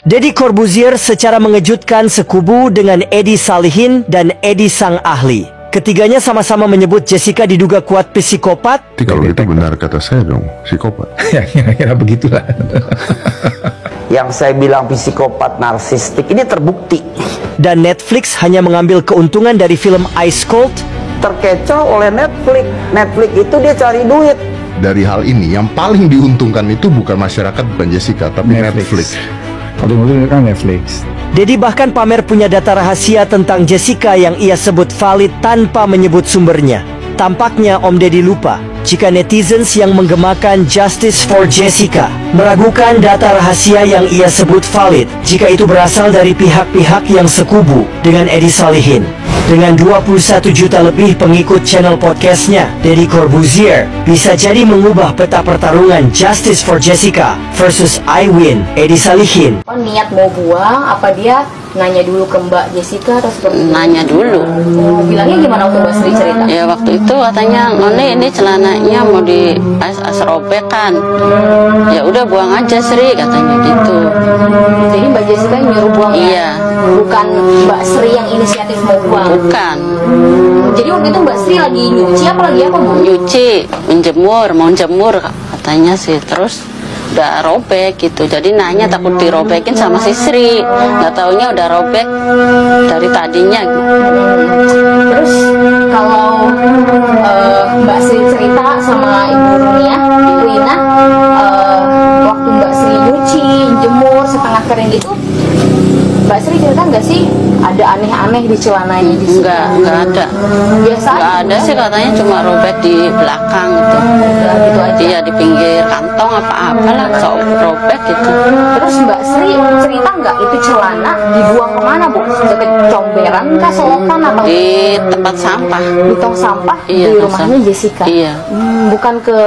Deddy Corbuzier secara mengejutkan sekubu dengan Edi Salihin dan Edi Sang Ahli. Ketiganya sama-sama menyebut Jessica diduga kuat psikopat. Kalau itu benar kata saya dong, psikopat. Ya kira-kira begitulah. Yang saya bilang psikopat narsistik ini terbukti. Dan Netflix hanya mengambil keuntungan dari film Ice Cold. Terkecoh oleh Netflix. Netflix itu dia cari duit. Dari hal ini yang paling diuntungkan itu bukan masyarakat, bukan Jessica, tapi Netflix. Kalau itu kan Netflix. Deddy bahkan pamer punya data rahasia tentang Jessica yang ia sebut valid tanpa menyebut sumbernya. Tampaknya Om Deddy lupa jika netizens yang menggemakan Justice for Jessica meragukan data rahasia yang ia sebut valid jika itu berasal dari pihak-pihak yang sekubu dengan Edi Salihin. Dengan 21 juta lebih pengikut channel podcastnya, Deddy Corbuzier bisa jadi mengubah peta pertarungan Justice for Jessica versus I Win Edi Salihin. Niat mau buang, apa dia nanya dulu ke Mbak Jessica atau seperti itu? Nanya dulu. Bilangnya gimana waktu Mbak Sri cerita? Ya waktu itu katanya, None ini celananya mau di robek kan. Ya udah buang aja Sri, katanya gitu. Jadi Mbak Jessica nyuruh buang? Iya. Bukan Mbak Sri yang inisiatif mau buang? Bukan. Jadi waktu itu Mbak Sri lagi nyuci apa lagi apa Bu? Nyuci, mau jemur katanya sih. Terus udah robek gitu, jadi nanya takut dirobekin sama si Sri, nggak taunya udah robek dari tadinya gitu. Terus kalau Mbak Sri cerita sama Ibu Ruina, waktu Mbak Sri nyuci, jemur setengah kering gitu, Mbak Sri cerita nggak sih ada aneh-aneh di celananya? Nggak ada. Biasa nggak ada sih, katanya cuma robek di belakang gitu. Gitu aja. Iya, di pinggir kantong apa-apalah, robek gitu. Terus Mbak Sri cerita nggak itu celana dibuang kemana Bu? Ke comberan kah, selokan apa? Di tempat sampah. Di tong sampah Iya, di rumahnya Jessica. Iya. Bukan ke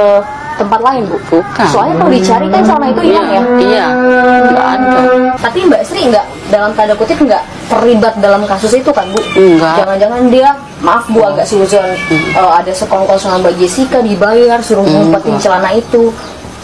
tempat lain Bu? Bukan. Soalnya kalau dicari kan celana itu hilang ya? Iya, nggak ada. Tapi Mbak Sri nggak, dalam tanda kutip nggak terlibat dalam kasus itu kan Bu? Enggak. Jangan-jangan dia, maaf Bu agak suzon, ada sekongkol sama Mbak Jessica dibayar suruh ngumpetin celana itu?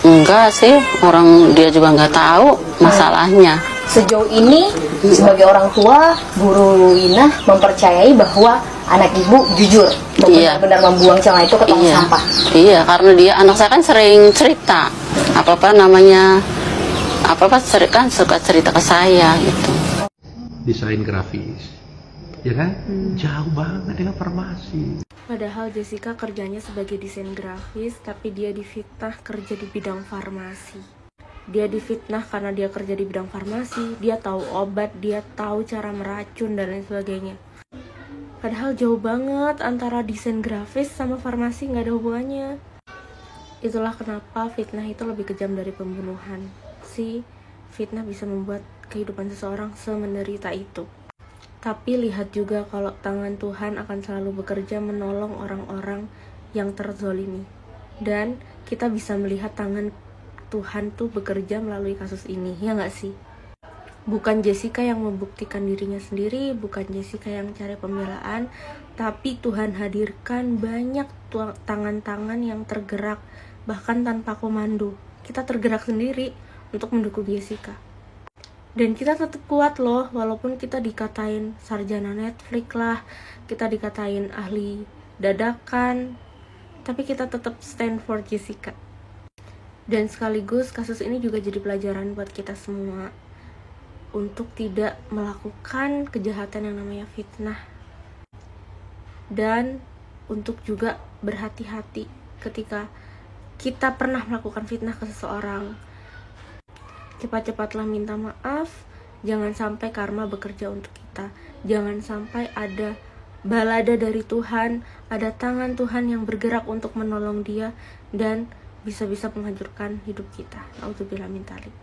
Enggak sih, orang dia juga nggak tahu masalahnya. Sejauh ini sebagai orang tua, Bu Ruina mempercayai bahwa anak ibu jujur benar-benar membuang celana itu ke tong sampah. Iya, karena dia, anak saya kan sering cerita apa-apa namanya, apa-apa kan suka cerita ke saya gitu. Desain grafis, ya kan? Jauh banget dengan farmasi. Padahal Jessica kerjanya sebagai desain grafis, tapi dia difitnah kerja di bidang farmasi. Dia difitnah karena dia kerja di bidang farmasi, dia tahu obat, dia tahu cara meracun dan lain sebagainya. Padahal jauh banget antara desain grafis sama farmasi, nggak ada hubungannya. Itulah kenapa fitnah itu lebih kejam dari pembunuhan. Fitnah bisa membuat kehidupan seseorang semenderita itu. Tapi lihat juga kalau tangan Tuhan akan selalu bekerja menolong orang-orang yang terzolimi. Dan kita bisa melihat tangan Tuhan tuh bekerja melalui kasus ini, ya nggak sih? Bukan Jessica yang membuktikan dirinya sendiri, bukan Jessica yang cari pembelaan, tapi Tuhan hadirkan banyak tangan-tangan yang tergerak, bahkan tanpa komando. Kita tergerak sendiri untuk mendukung Jessica. Dan kita tetap kuat loh, walaupun kita dikatain sarjana Netflix lah, kita dikatain ahli dadakan, tapi kita tetap stand for Jessica. Dan sekaligus kasus ini juga jadi pelajaran buat kita semua untuk tidak melakukan kejahatan yang namanya fitnah, dan untuk juga berhati-hati ketika kita pernah melakukan fitnah ke seseorang. Cepat-cepatlah minta maaf, jangan sampai karma bekerja untuk kita, jangan sampai ada balada dari Tuhan, ada tangan Tuhan yang bergerak untuk menolong dia dan bisa-bisa menghancurkan hidup kita. Nauzubillah min dzalik.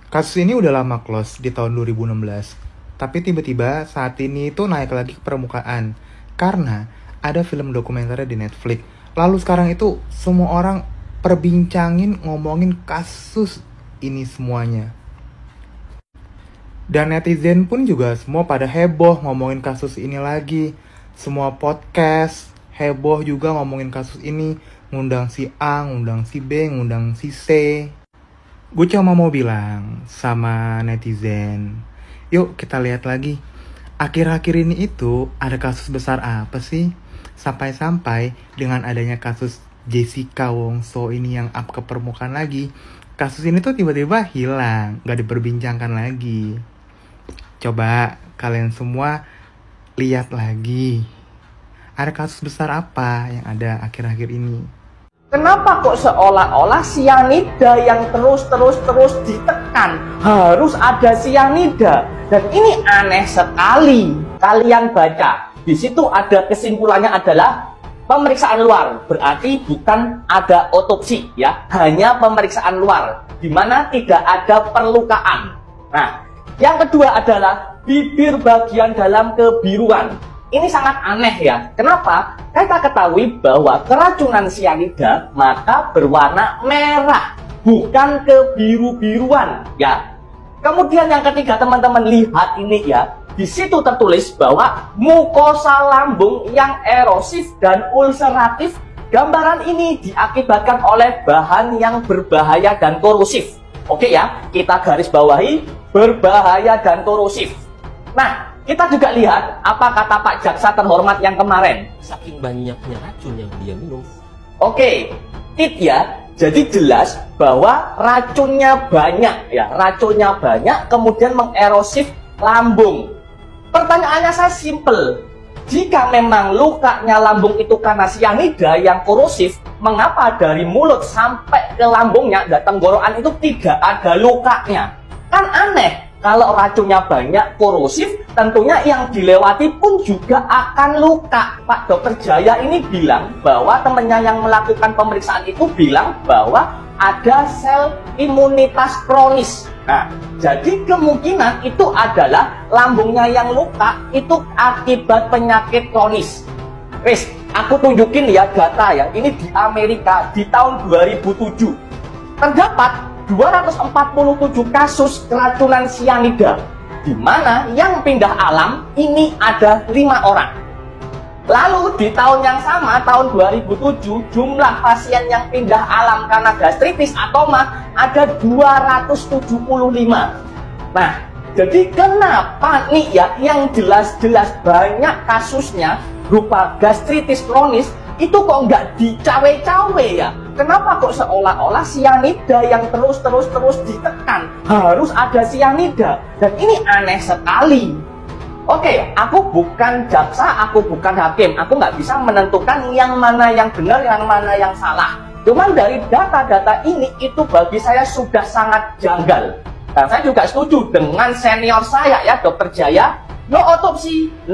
Kasus ini udah lama close di tahun 2016, tapi tiba-tiba saat ini itu naik lagi ke permukaan karena ada film dokumenternya di Netflix. Lalu sekarang itu semua orang ngomongin kasus ini semuanya. Dan netizen pun juga semua pada heboh ngomongin kasus ini lagi. Semua podcast heboh juga ngomongin kasus ini. Ngundang si A, ngundang si B, ngundang si C. Gue cuma mau bilang sama netizen, yuk kita lihat lagi. Akhir-akhir ini itu ada kasus besar apa sih? Sampai-sampai dengan adanya kasus Jessica Wongso ini yang up ke permukaan lagi, kasus ini tuh tiba-tiba hilang, gak diperbincangkan lagi. Coba kalian semua lihat lagi, ada kasus besar apa yang ada akhir-akhir ini? Kenapa kok seolah-olah sianida yang terus ditekan? Harus ada sianida. Dan ini aneh sekali. Kalian baca, di situ ada kesimpulannya adalah pemeriksaan luar. Berarti bukan ada otopsi ya, hanya pemeriksaan luar di mana tidak ada perlukaan. Nah, yang kedua adalah bibir bagian dalam kebiruan. Ini sangat aneh ya. Kenapa? Kita ketahui bahwa keracunan sianida maka berwarna merah, bukan kebiru-biruan ya. Kemudian yang ketiga, teman-teman lihat ini ya. Di situ tertulis bahwa mukosa lambung yang erosif dan ulceratif. Gambaran ini diakibatkan oleh bahan yang berbahaya dan korosif. Oke ya, kita garis bawahi berbahaya dan korosif. Nah, kita juga lihat apa kata Pak Jaksa terhormat yang kemarin. Saking banyaknya racun yang dia minum. Oke, tit ya. Jadi jelas bahwa racunnya banyak ya. Racunnya banyak kemudian mengerosif lambung. Pertanyaannya saya simple. Jika memang lukanya lambung itu karena sianida yang korosif, mengapa dari mulut sampai ke lambungnya dan tenggorokan itu tidak ada lukanya? Kan aneh. Kalau racunnya banyak, korosif, tentunya yang dilewati pun juga akan luka. Pak Dokter Jaya ini bilang bahwa temannya yang melakukan pemeriksaan itu bilang bahwa ada sel imunitas kronis. Nah, jadi kemungkinan itu adalah lambungnya yang luka itu akibat penyakit kronis. Wes, aku tunjukin ya data ya. Ini di Amerika di tahun 2007. Terdapat 247 kasus keracunan sianida, di mana yang pindah alam ini ada 5 orang. Lalu di tahun yang sama, tahun 2007, jumlah pasien yang pindah alam karena gastritis atau mah ada 275. Nah, jadi kenapa nih ya yang jelas-jelas banyak kasusnya berupa gastritis kronis itu kok nggak dicawe-cawe ya? Kenapa kok seolah-olah sianida yang terus ditekan? Harus ada sianida. Dan ini aneh sekali. Oke, aku bukan jaksa, aku bukan hakim. Aku nggak bisa menentukan yang mana yang benar, yang mana yang salah. Cuman dari data-data ini, itu bagi saya sudah sangat janggal. Dan saya juga setuju dengan senior saya ya, Dokter Jaya. No otopsi, no